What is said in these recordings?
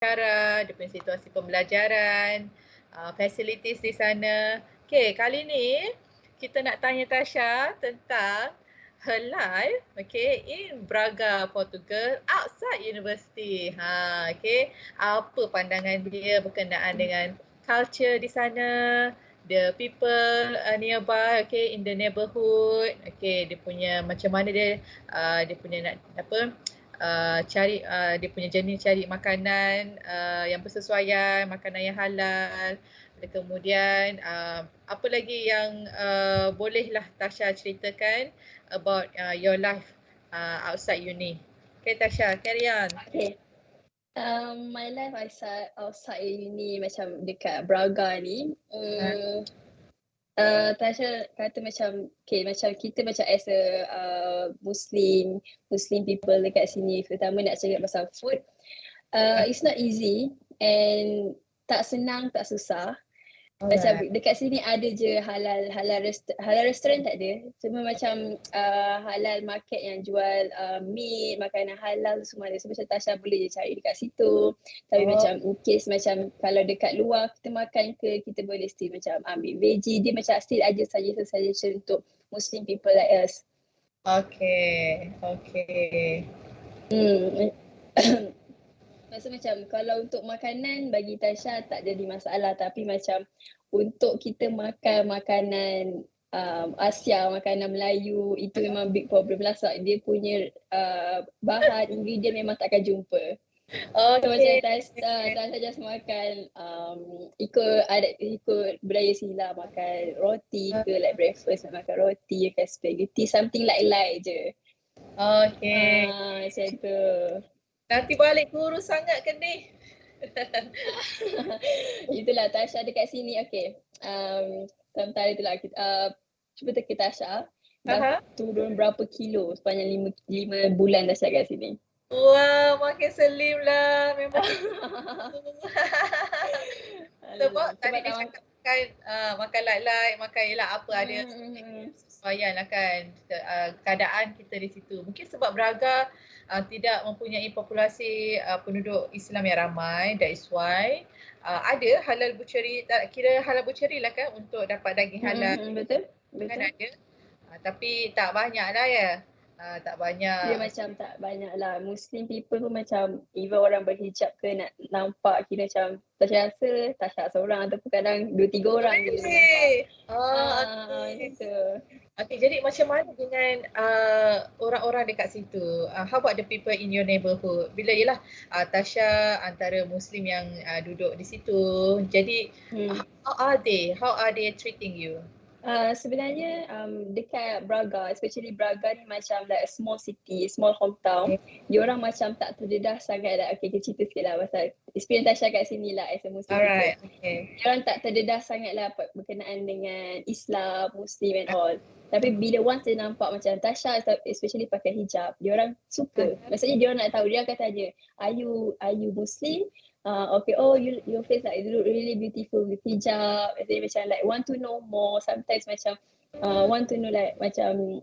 cara, dia punya situasi pembelajaran, facilities di sana. Okay, kali ni kita nak tanya Tasha tentang her life, okay, in Braga, Portugal, outside university. Okay, apa pandangan dia berkenaan dengan culture di sana, the people nearby, okay, in the neighborhood, okay, dia punya macam mana dia punya nak apa, cari dia punya jenis cari makanan yang bersesuaian, makanan yang halal. Dan kemudian apa lagi yang bolehlah Tasha ceritakan about your life outside uni. Okay Tasha, carry on. Okay. My life outside uni macam dekat Braga ni. Tasha kata macam kita macam as a Muslim people dekat sini, terutama nak cakap pasal food, it's not easy and tak senang, tak susah. Macam dekat sini ada je halal restoran tak ada. Cuma macam halal market yang jual meat, makanan halal semua ada. So macam Tasha boleh je cari dekat situ. Tapi macam in case macam kalau dekat luar kita makan ke, kita boleh still macam ambil veggie. Dia macam still ada suggestion untuk Muslim people like us. Okay. Masa macam kalau untuk makanan bagi Tasha tak jadi masalah, tapi macam untuk kita makan makanan Asia, makanan Melayu, itu memang big problem lah sebab dia punya bahan ingredient memang takkan jumpa. So macam Tasha just makan ikut budaya sini lah, makan roti ke, like breakfast nak makan roti ke spaghetti, something light je. Okay. Macam tu. Nanti balik kurus sangat ke ni? Itulah Tasha dekat sini. Okay. Sementara itulah cuba teka Tasha dah turun berapa kilo sepanjang 5 bulan Tasha kat sini. Wah, makin slim lah. Memang sebab tadi dia cakap makan light, makan apa ada sesuaian lah kan keadaan kita di situ. Mungkin sebab Braga tidak mempunyai populasi penduduk Islam yang ramai, that is why ada halal butchery, tak kira halal butchery lah kan untuk dapat daging halal. Betul. Kan ada. Tapi tak banyak lah ya. Tak banyak. Dia macam tak banyak lah. Muslim people pun macam even orang berhijab ke nak nampak kira macam Tasha seorang ataupun kadang 2-3 orang je nampak. Gitu. Okay, jadi macam mana dengan orang-orang dekat situ? How about the people in your neighborhood? Bila ialah Tasha antara Muslim yang duduk di situ. Jadi how are they treating you? Sebenarnya dekat Braga, especially Braga ni macam like a small city, small hometown. Diorang macam tak terdedah sangat lah. Okay, kita cerita sikit lah pasal experience Tasha kat sini lah as a Muslim. Alright, okay. Diorang tak terdedah sangat lah berkenaan dengan Islam, Muslim and all. Tapi bila once dia nampak macam Tasha especially pakai hijab, diorang suka. Maksudnya diorang nak tahu, dia akan tanya, are you Muslim? Okay, your face like look really beautiful with hijab. Jadi macam like want to know more. Sometimes macam want to know like macam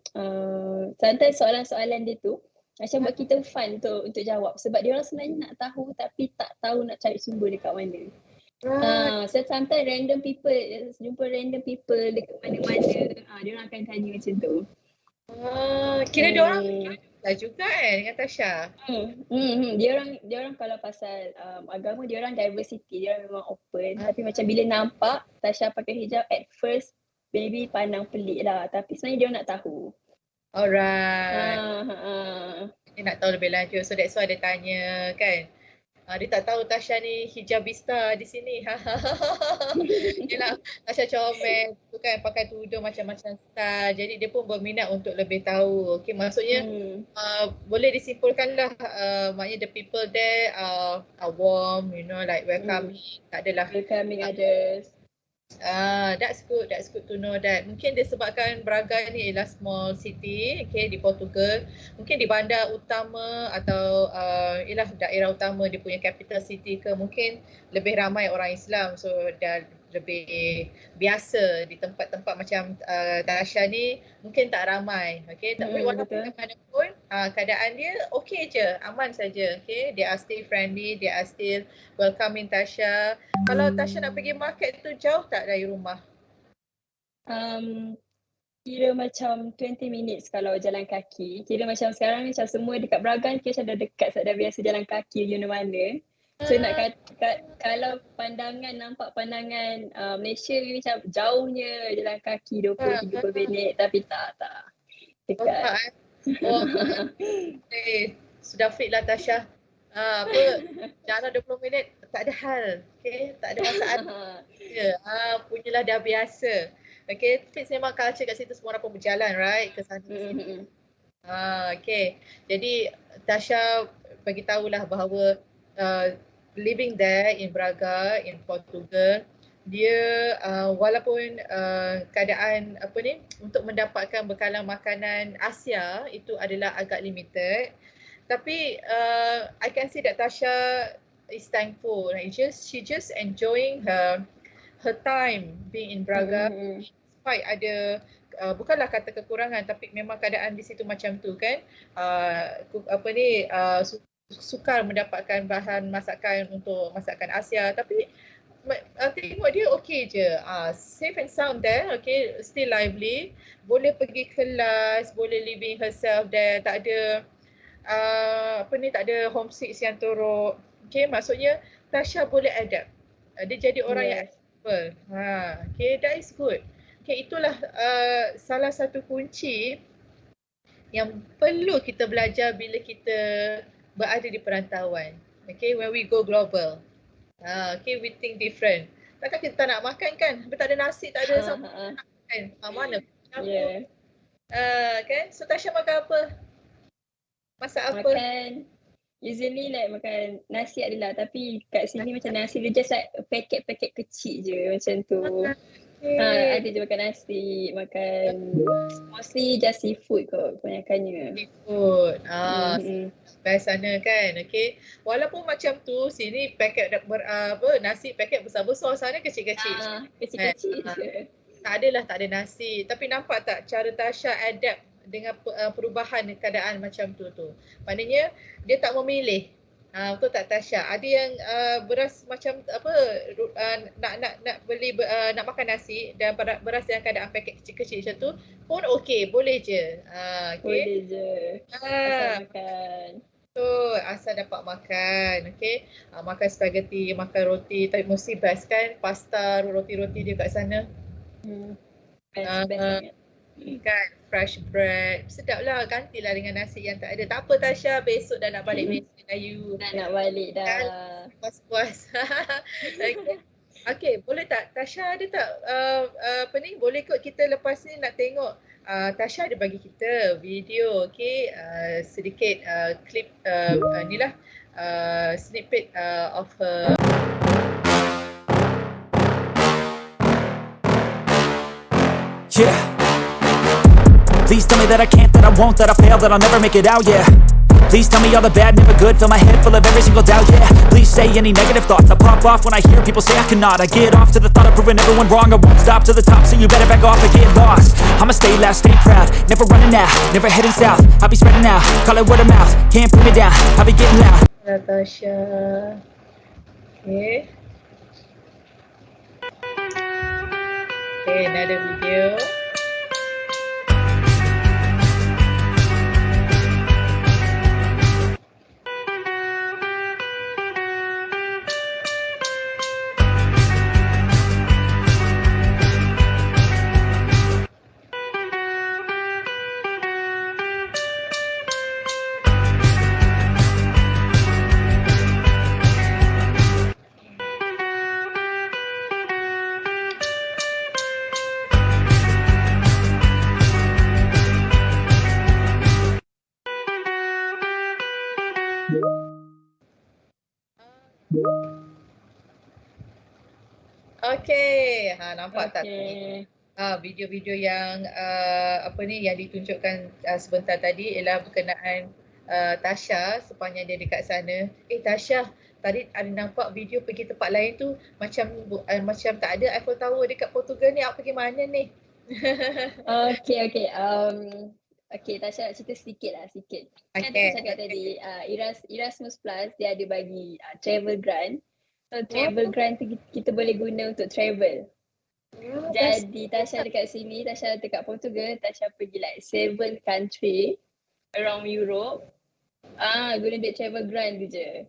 sometimes soalan-soalan dia tu macam buat kita fun untuk jawab. Sebab dia orang sebenarnya nak tahu tapi tak tahu nak cari sumber dekat mana. So sometimes jumpa random people dekat mana-mana, dia orang akan tanya macam tu. Kira dia orang juga dengan Tasha. Dia orang kalau pasal agama, dia orang diversity, dia orang memang open. Tapi macam bila nampak Tasha pakai hijab, at first maybe pandang pelik lah, tapi sebenarnya dia orang nak tahu. Alright. Dia nak tahu lebih lanjut, so that's why dia tanya kan. Dia tak tahu Tasha ni hijabista di sini. Yelah, Tasha comel tu kan, pakai tudung macam-macam style. Jadi dia pun berminat untuk lebih tahu. Okay, maksudnya boleh disimpulkanlah maknanya the people there are warm, you know, like welcoming. Tak adalah welcoming others. That's good to know that. Mungkin disebabkan Braga ni ialah small city, okay, di Portugal. Mungkin di bandar utama atau ialah daerah utama, dia punya capital city ke, mungkin lebih ramai orang Islam. So dah lebih biasa. Di tempat-tempat macam Tasha ni mungkin tak ramai, okay. Tapi walaupun bagaimanapun keadaan dia okey je, aman saja. Okay, they are still friendly, they are still welcoming Tasha. Kalau Tasha nak pergi market tu jauh tak dari rumah? Kira macam 20 minutes kalau jalan kaki. Kira macam sekarang ni macam semua dekat Braga ni kira macam dah dekat sebab dah biasa jalan kaki mana-mana. So nak kata kalau nampak pandangan Malaysia ni macam jauhnya jalan kaki 20-30 minit tapi tak. Dekat. Oh, sudah fit lah Tasha. Jalan 20 minit tak ada hal. Okay, tak ada masalah. Punyalah dah biasa. Okay, Fitz memang culture kat situ semua orang pun berjalan, right? Ke sana. Okay. Jadi Tasha bagi tahulah bahawa living there in Braga, in Portugal, dia walaupun keadaan untuk mendapatkan bekalan makanan Asia itu adalah agak limited, tapi I can see that Tasha is thankful. She just enjoying her time being in Braga. Despite ada bukanlah kata kekurangan, tapi memang keadaan di situ macam tu kan. Sukar mendapatkan bahan masakan untuk masakan Asia, tapi tengok dia okey je. Safe and sound there, okay, still lively. Boleh pergi kelas, boleh living herself there, tak ada tak ada homesick yang teruk. Okay, maksudnya Tasha boleh adapt. Dia jadi orang yang adaptable. Okay, that is good. Okay, itulah salah satu kunci yang perlu kita belajar bila kita berada di perantauan. Okay, when we go global. Okay, we think different. Takkan kita tak nak makan kan? Tak ada nasi, tak ada sama makan. Mana? Kan? So Tasha makan apa? Masak apa? Makan usually like makan nasi adalah, tapi kat sini macam nasi dia just like paket-paket kecil je macam tu. Ada je makan nasi, makan mostly just seafood kot kebanyakannya. Seafood. Best sana kan. Okay. Walaupun macam tu, sini paket nasi paket besar-besar, sana kecil-kecil. Kecil-kecil je. Tak ada nasi. Tapi nampak tak cara Tasha adapt dengan perubahan keadaan macam tu. Maknanya dia tak memilih. Betul tak Tasha? Ada yang beras macam nak beli nak makan nasi dan beras yang keadaan paket kecil-kecil macam tu pun okey, boleh je. Okay. Boleh je. Asal makan. Asal dapat makan. Okay. Makan spaghetti, makan roti, tapi mesti best kan pasta, roti-roti dia kat sana. Best sangat. Kan, fresh bread. Sedap lah, gantilah dengan nasi yang tak ada. Tak apa Tasha, besok dah nak balik Malaysia dah you. Dah nak balik dah. Puas-puas. Okay, boleh tak Tasha ada tak boleh kot kita lepas ni nak tengok Tasha ada bagi kita video, okay, sedikit klip inilah snippet of her. Yeah. Please tell me that I can't, that I won't, that I fail, that I'll never make it out, yeah. Please tell me all the bad, never good, fill my head full of every single doubt, yeah. Please say any negative thoughts, I pop off when I hear people say I cannot. I get off to the thought of proving everyone wrong, I won't stop to the top, so you better back off and get lost. I'ma stay loud, stay proud, never running out, never heading south. I'll be spreading out, call it word of mouth, can't put me down, I'll be getting loud. Tasha. Okay. Okay, another video. Okay, nampak tak video-video yang yang ditunjukkan sebentar tadi ialah berkenaan Tasha sepanjang dia dekat sana. Tasha, tadi ada nampak video pergi tempat lain tu macam tak ada Eiffel Tower dekat Portugal ni. Awak pergi mana ni? Okay. Okay, Tasha nak cerita sikit lah, sikit. Kan Okay. Tasha cakap tadi, Erasmus Plus dia ada bagi travel grant. So travel grant tu kita boleh guna untuk travel. Jadi Tasha dekat sini, Tasha dekat Portugal, Tasha pergi like 7 country around Europe. Guna duit travel grant tu je.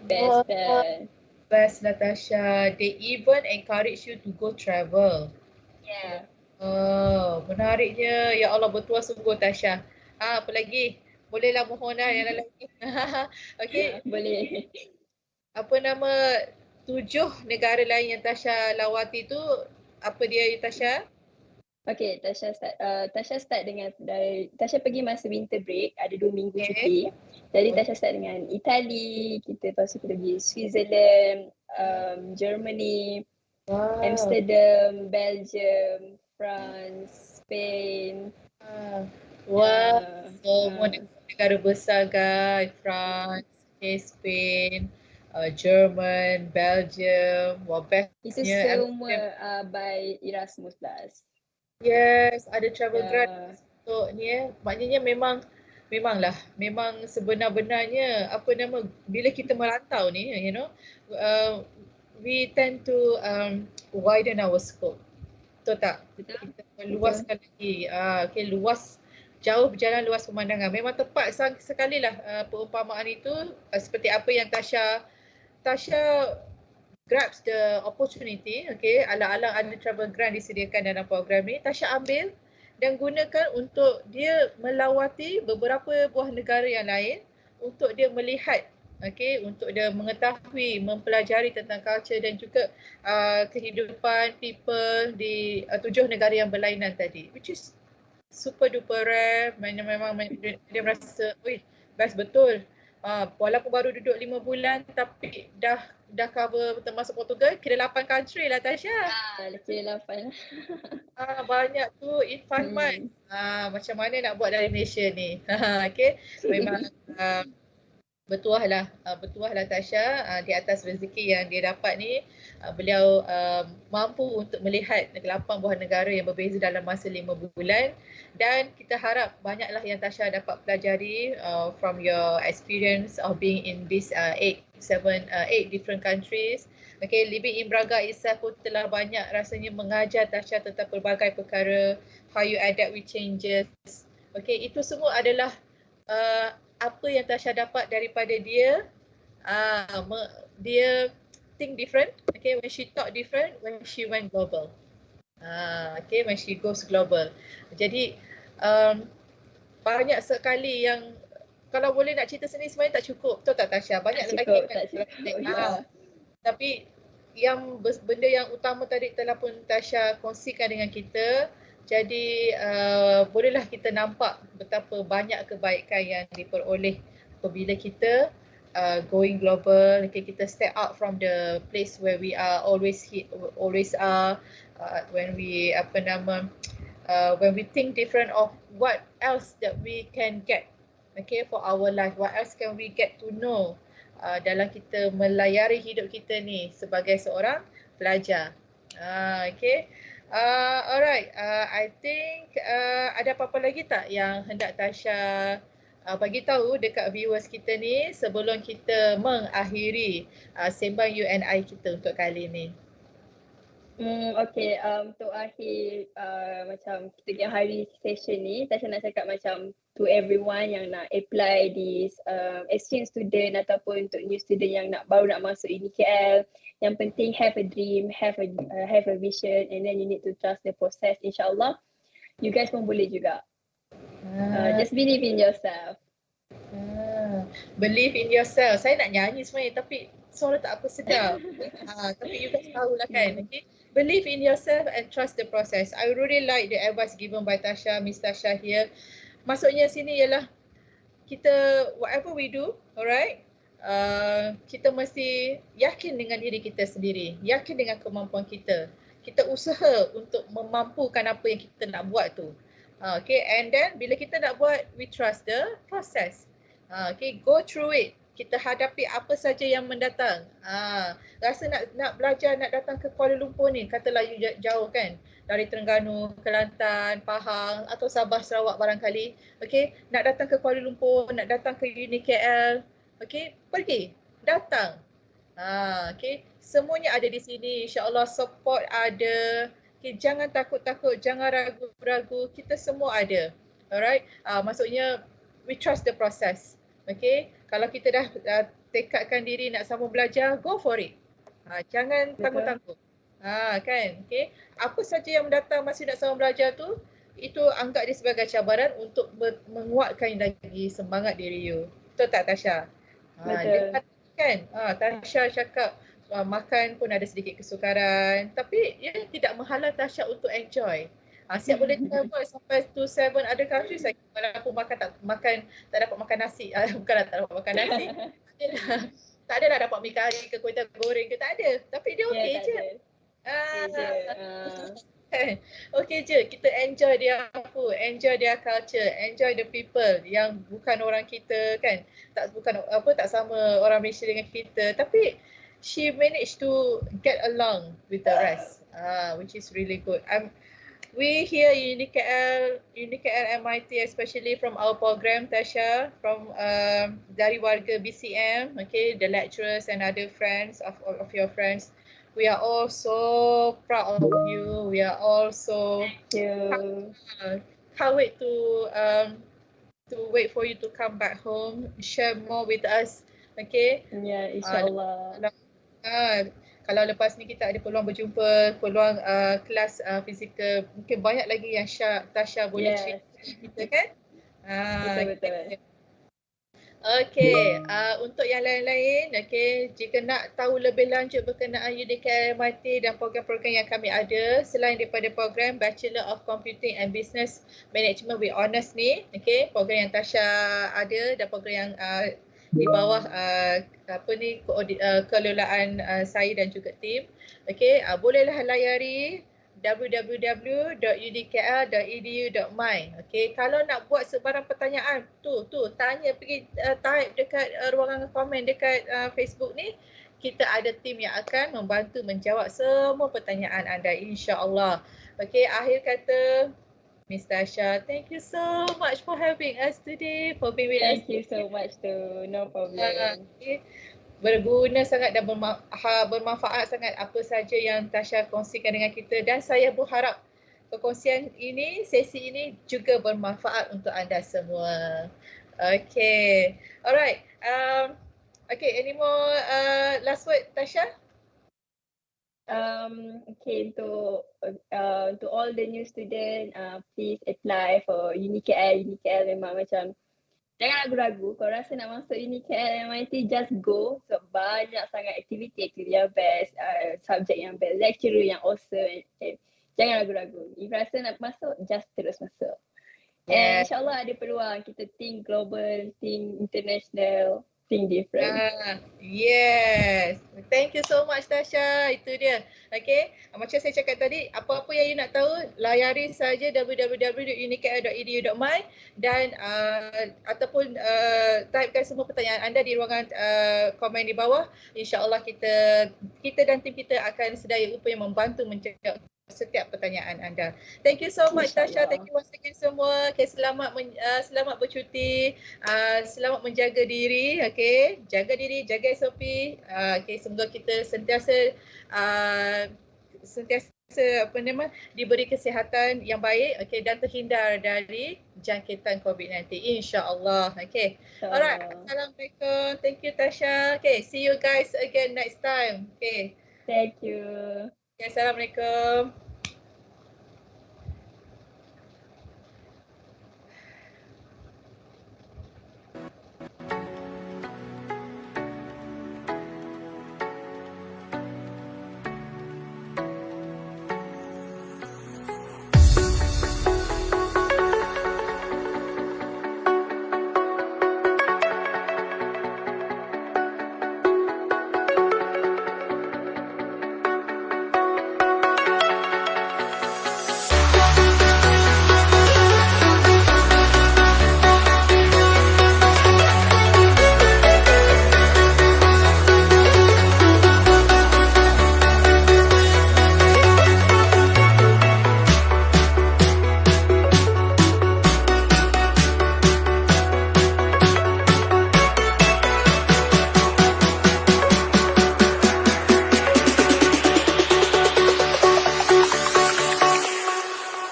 Best kan? Best Natasha. They even encourage you to go travel. Yeah. Oh, menariknya. Ya Allah, bertuah sungguh Tasha. Apa lagi? Bolehlah mohon yang lagi. Okay. Boleh. Apa nama 7 negara lain yang Tasha lawati tu? Apa dia Tasha? Okay, Tasha start dengan Tasha pergi masa winter break, ada 2 minggu cuti. Jadi Tasha start dengan Itali, lepas tu kita pergi Switzerland, Germany, Amsterdam, Belgium, France, Spain. Semua negara besar guys. France, Spain, German, Belgium. Wah, Itu bestnya. semua by Erasmus Plus. Yes, ada travel grant untuk ni maknanya memang sebenar-benarnya apa nama bila kita merantau ni, you know, we tend to widen our scope. Betul tak? Betul. Kita meluaskan lagi. Okay, jauh berjalan luas pemandangan. Memang tepat sekali lah perumpamaan itu seperti apa yang Tasha grabs the opportunity, okay, alang-alang ada travel grant disediakan dalam program ni, Tasha ambil dan gunakan untuk dia melawati beberapa buah negara yang lain untuk dia melihat, okay, untuk dia mengetahui, mempelajari tentang culture dan juga kehidupan people di 7 negara yang berlainan tadi, which is super duper rare. Memang dia merasa, best betul. Walaupun baru duduk 5 bulan tapi dah cover termasuk Portugal, kira 8 country lah Tasha. Kira 8. Banyak tu in 5 months. Macam mana nak buat dari Malaysia ni. Okay, memang bertuah lah Tasha di atas rezeki yang dia dapat ni. Beliau mampu untuk melihat 8 buah negara yang berbeza dalam masa 5 bulan. Dan kita harap banyaklah yang Tasha dapat pelajari from your experience of being in this 8 different countries. Okay, living in Braga itself pun telah banyak rasanya mengajar Tasha tentang pelbagai perkara, how you adapt with changes. Okay, itu semua adalah apa yang Tasha dapat daripada dia. Dia think different, okay, when she talk different, when she went global. Okay, when she goes global. Jadi banyak sekali yang kalau boleh nak cerita sendiri sebenarnya tak cukup. Betul tak Tasha? Banyak lagi kan. Tapi yang benda yang utama tadi telah pun Tasha kongsikan dengan kita. Jadi bolehlah kita nampak betapa banyak kebaikan yang diperoleh apabila kita going global. Okay, kita step out from the place where we are always are. When we when we think different of what else that we can get, okay, for our life, what else can we get to know dalam kita melayari hidup kita ni sebagai seorang pelajar. Okay, alright, I think ada apa-apa lagi tak yang hendak Tasha bagi tahu dekat viewers kita ni sebelum kita mengakhiri sembang you and I kita untuk kali ni. Okay, untuk akhir macam kita punya hari session ni, Tasha nak cakap macam to everyone yang nak apply this exchange student ataupun untuk new student yang baru nak masuk uni KL, yang penting have a dream, have a vision, and then you need to trust the process. InsyaAllah you guys pun boleh juga. Just believe in yourself. Believe in yourself. Saya nak nyanyi sebenarnya tapi suara tak apa sedap. Tapi you guys tahulah kan. Okay? Believe in yourself and trust the process. I really like the advice given by Tasha, Miss Tasha here. Maksudnya sini ialah kita whatever we do, alright, kita mesti yakin dengan diri kita sendiri, yakin dengan kemampuan kita. Kita usaha untuk memampukan apa yang kita nak buat tu. Okay, and then bila kita nak buat, we trust the process. Okay, go through it. kita hadapi apa saja yang mendatang. Rasa nak belajar, nak datang ke Kuala Lumpur ni, katalah you jauh kan, dari Terengganu, Kelantan, Pahang atau Sabah, Sarawak barangkali. Okay, nak datang ke Kuala Lumpur, nak datang ke Uni KL, okay, pergi, datang. Okay, semuanya ada di sini. InsyaAllah support ada. Okay, jangan takut-takut, jangan ragu-ragu, kita semua ada. Alright, maksudnya we trust the process. Okay, kalau kita dah tekadkan diri nak sambung belajar, go for it. Jangan tangguh-tangguh. Kan, okay. Apa saja yang datang masih nak sambung belajar tu, itu anggap dia sebagai cabaran untuk menguatkan lagi semangat diri you. Betul tak Tasha? Betul. Kan, Tasha cakap makan pun ada sedikit kesukaran, tapi ia tidak menghalang Tasha untuk enjoy. Siap boleh travel sampai to 7 other countries lagi walaupun tak dapat makan nasi. Bukanlah tak dapat makan nasi. Tak adalah dapat mi kari ke kuih goreng ke, tak ada. Tapi dia okey je. Okey je, kita enjoy their food, enjoy their culture, enjoy the people yang bukan orang kita kan. Tak sama orang Malaysia dengan kita, tapi she managed to get along with the rest. Which is really good. We here in UniKL MIT, especially from our program, Tasha, from dari warga BCM, okay, the lecturers and other friends of your friends, we are all so proud of you. We are all so can't wait to wait for you to come back home, share more with us, okay? Ya, insyaAllah. Kalau lepas ni kita ada peluang berjumpa, peluang kelas fizikal, mungkin banyak lagi yang Tasha boleh cerita kita kan? Betul. Okay, untuk yang lain-lain, okay, jika nak tahu lebih lanjut berkenaan UniKL MIT dan program-program yang kami ada, selain daripada program Bachelor of Computing and Business Management with Honours ni, okay, program yang Tasha ada dan program yang di bawah kelolaan saya dan juga tim. Okey, bolehlah layari www.unikl.edu.my. Okey, kalau nak buat sebarang pertanyaan, tanya, pergi type dekat ruangan komen dekat Facebook ni. Kita ada tim yang akan membantu menjawab semua pertanyaan anda, insya-Allah. Okey, akhir kata, Miss Tasha, thank you so much for having us today, for being with us. Thank you so much too. No problem. Okay. Berguna sangat dan bermanfaat sangat apa saja yang Tasha kongsikan dengan kita, dan saya berharap perkongsian ini, sesi ini juga bermanfaat untuk anda semua. Okay. Alright. Okay, any more last word, Tasha? Okay, untuk all the new student, please apply for UniKL. UniKL memang macam, jangan ragu-ragu. Kalau rasa nak masuk UniKL MIT, just go. So banyak sangat aktiviti yang best, subjek yang best, lecturer yang awesome. Jangan ragu-ragu. If rasa nak masuk, just terus masuk. And insyaAllah ada peluang kita think global, think international, think different. Yes. Thank you so much Tasha. Itu dia. Okay. Macam saya cakap tadi, apa-apa yang you nak tahu, layari saja www.unikl.edu.my dan ataupun typekan semua pertanyaan anda di ruangan komen di bawah. InsyaAllah kita dan tim kita akan sedia upaya membantu menjawab setiap pertanyaan anda. Thank you so much Tasha. Thank you once again semua. Okay, selamat bercuti. Selamat menjaga diri. Okay, jaga diri, jaga SOP. Okay, semoga kita sentiasa diberi kesihatan yang baik, okay, dan terhindar dari jangkitan COVID-19, insya-Allah. Okay. Alright. Assalamualaikum. Thank you Tasha. Okay, see you guys again next time. Okay. Thank you. Okay, Assalamualaikum.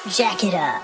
Jack it up.